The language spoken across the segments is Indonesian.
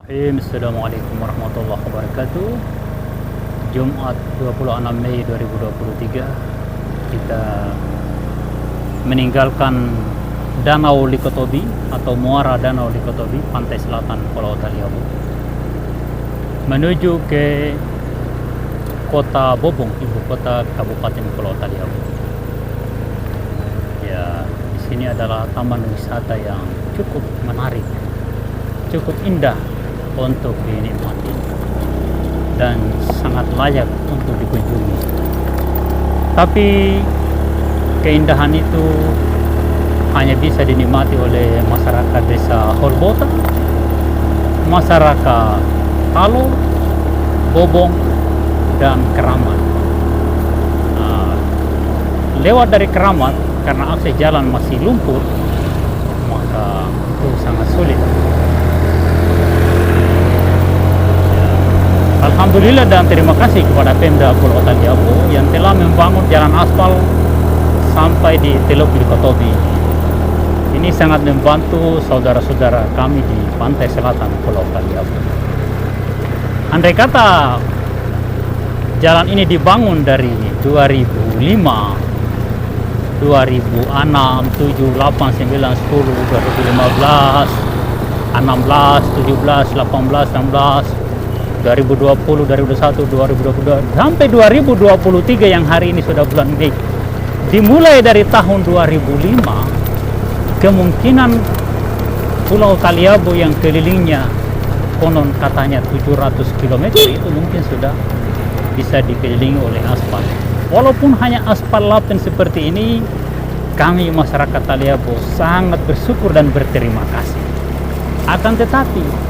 Assalamualaikum warahmatullahi wabarakatuh. Jumat 26 Mei 2023 kita meninggalkan Danau Likotobi atau muara Danau Likotobi, pantai selatan Pulau Taliabu, menuju ke kota Bobong, ibu kota Kabupaten Pulau Taliabu. Ya, di sini adalah taman wisata yang cukup menarik, cukup indah untuk dinikmati dan sangat layak untuk dikunjungi. Tapi keindahan itu hanya bisa dinikmati oleh masyarakat desa Holbota, masyarakat Talo, Bobong, dan Keramat. Lewat dari Keramat, karena akses jalan masih lumpur, maka itu sangat sulit. Alhamdulillah dan terima kasih kepada Pemda Pulau Taliabu yang telah membangun jalan aspal sampai di Teluk Likotobi. Ini sangat membantu saudara-saudara kami di pantai selatan Pulau Taliabu. Andai kata jalan ini dibangun dari 2005, 2006, 7, 8, 9, 10, 2015, 16, 17, 18, 16, 2020, 2021, 2022 sampai 2023 yang hari ini sudah bulan Mei. Dimulai dari tahun 2005, kemungkinan Pulau Taliabu yang kelilingnya konon katanya 700 km itu mungkin sudah bisa dikelilingi oleh aspal. Walaupun hanya aspal lapen seperti ini, kami masyarakat Taliabu sangat bersyukur dan berterima kasih. Akan tetapi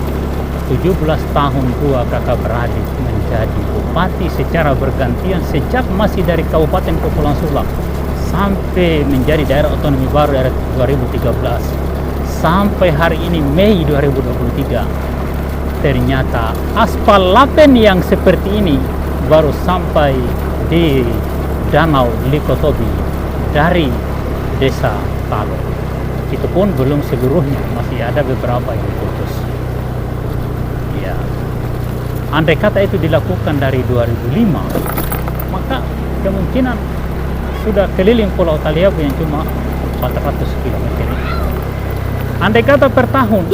17 tahun dua kakak beradik menjadi bupati secara bergantian sejak masih dari Kabupaten Kepulauan Sulang sampai menjadi daerah otonomi baru dari 2013 sampai hari ini Mei 2023. Ternyata aspal lapen yang seperti ini baru sampai di Danau Likotobi dari desa Talo. Itu pun belum seluruhnya, masih ada beberapa yang putus. Ya, andai kata itu dilakukan dari 2005, maka kemungkinan sudah keliling Pulau Taliabu yang cuma 400 km. Andai kata per tahun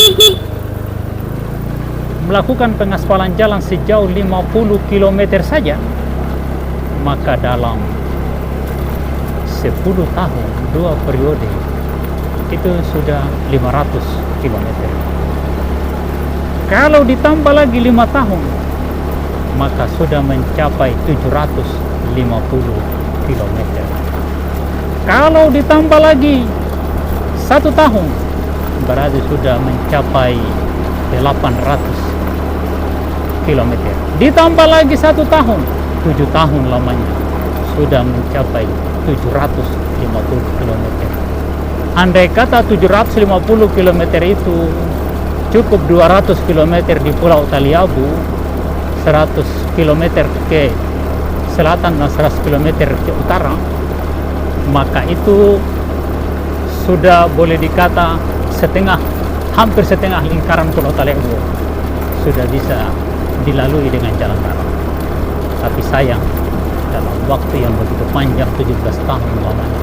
melakukan pengaspalan jalan sejauh 50 km saja, maka dalam 10 tahun, 2 periode, itu sudah 500 km. Kalau ditambah lagi 5 tahun, maka sudah mencapai 750 km. Kalau ditambah lagi 1 tahun, berarti sudah mencapai 800 km. Ditambah lagi 1 tahun, 7 tahun lamanya, sudah mencapai 750 km. Andai kata 750 km itu cukup 200 km di Pulau Taliabu, 100 km ke selatan dan 100 km ke utara, maka itu sudah boleh dikata hampir setengah lingkaran Pulau Taliabu sudah bisa dilalui dengan jalan darat. Tapi sayang, dalam waktu yang begitu panjang, 17 tahun lamanya,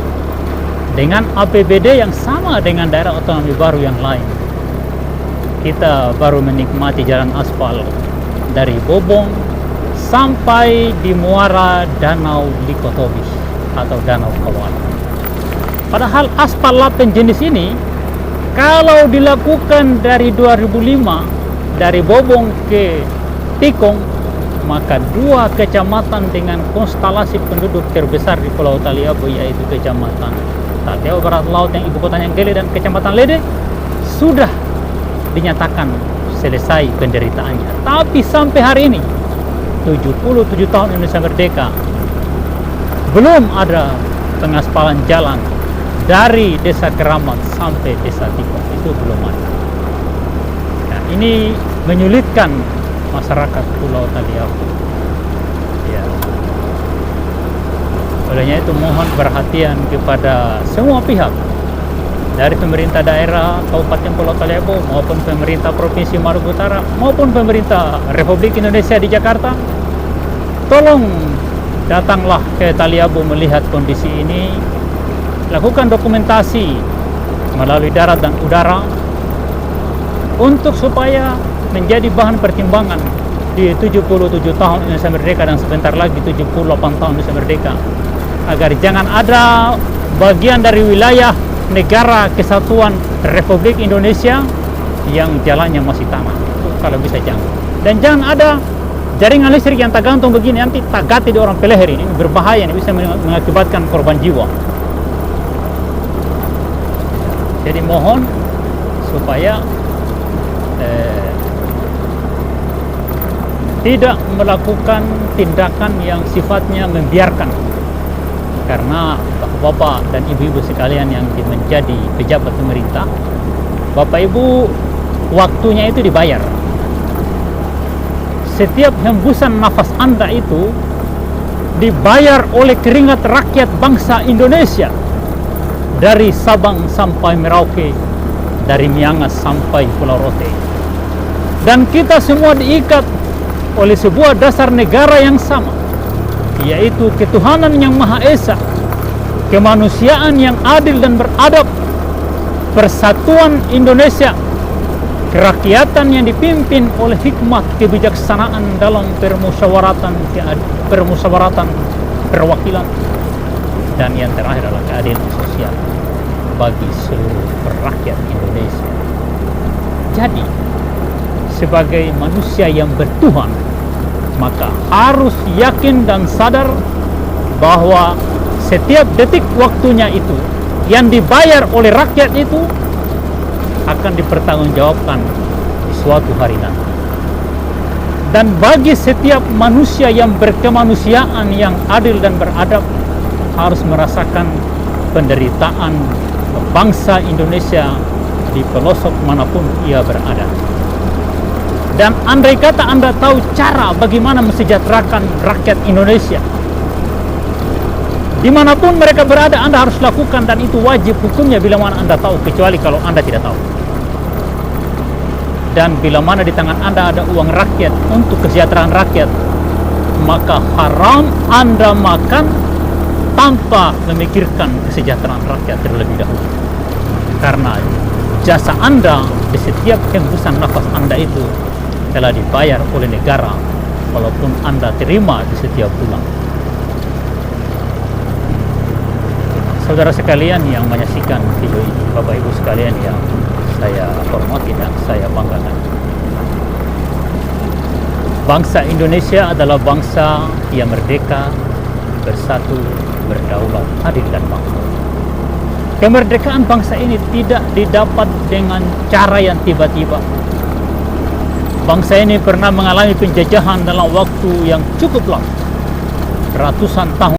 dengan APBD yang sama dengan daerah otonomi baru yang lain, kita baru menikmati jalan aspal dari Bobong sampai di muara Danau Likotobi atau Danau Kawal. Padahal aspal lapen jenis ini kalau dilakukan dari 2005 dari Bobong ke Tikong, maka 2 kecamatan dengan konstelasi penduduk terbesar di Pulau Taliabu, yaitu Kecamatan Taliabu Barat Laut yang ibu kotanya Gele dan Kecamatan Lede, sudah dinyatakan selesai penderitaannya. Tapi sampai hari ini 77 tahun Indonesia merdeka, belum ada pengaspalan jalan dari desa Keramat sampai desa Tikong, itu belum ada. Nah, ini menyulitkan masyarakat Pulau Taliabu. Ya. Olehnya itu mohon perhatian kepada semua pihak dari pemerintah daerah Kabupaten Pulau Taliabu maupun pemerintah Provinsi Maluku Utara maupun pemerintah Republik Indonesia di Jakarta, tolong datanglah ke Taliabu melihat kondisi ini, lakukan dokumentasi melalui darat dan udara untuk supaya menjadi bahan pertimbangan di 77 tahun Indonesia Merdeka dan sebentar lagi 78 tahun Indonesia Merdeka, agar jangan ada bagian dari wilayah negara kesatuan Republik Indonesia yang jalannya masih tanah, kalau bisa jangan. Dan jangan ada jaringan listrik yang tak gantung begini, nanti tak ganti di orang peleher, ini berbahaya, ini bisa mengakibatkan korban jiwa. Jadi mohon supaya tidak melakukan tindakan yang sifatnya membiarkan, karena bapak dan ibu-ibu sekalian yang menjadi pejabat pemerintah, bapak ibu waktunya itu dibayar. Setiap hembusan nafas Anda itu dibayar oleh keringat rakyat bangsa Indonesia, dari Sabang sampai Merauke, dari Miangas sampai Pulau Rote. Dan kita semua diikat oleh sebuah dasar negara yang sama, yaitu ketuhanan yang Maha Esa, kemanusiaan yang adil dan beradab, persatuan Indonesia, kerakyatan yang dipimpin oleh hikmat kebijaksanaan dalam permusyawaratan perwakilan, dan yang terakhir adalah keadilan sosial bagi seluruh rakyat Indonesia. Jadi sebagai manusia yang bertuhan, maka harus yakin dan sadar bahwa setiap detik waktunya itu yang dibayar oleh rakyat itu akan dipertanggungjawabkan di suatu hari nanti. Dan bagi setiap manusia yang berkemanusiaan, yang adil dan beradab, harus merasakan penderitaan bangsa Indonesia di pelosok manapun ia berada. Dan andai kata Anda tahu cara bagaimana mesejahterakan rakyat Indonesia, dimanapun mereka berada, Anda harus lakukan, dan itu wajib hukumnya bila mana Anda tahu, kecuali kalau Anda tidak tahu. Dan bila mana di tangan Anda ada uang rakyat untuk kesejahteraan rakyat, maka haram Anda makan tanpa memikirkan kesejahteraan rakyat terlebih dahulu. Karena jasa Anda di setiap hembusan nafas Anda itu telah dibayar oleh negara, walaupun Anda terima di setiap bulan. Saudara sekalian yang menyaksikan video ini, Bapak Ibu sekalian yang saya hormati dan saya banggakan, bangsa Indonesia adalah bangsa yang merdeka, bersatu, berdaulat, adil dan makmur. Kemerdekaan bangsa ini tidak didapat dengan cara yang tiba-tiba. Bangsa ini pernah mengalami penjajahan dalam waktu yang cukup lama, ratusan tahun.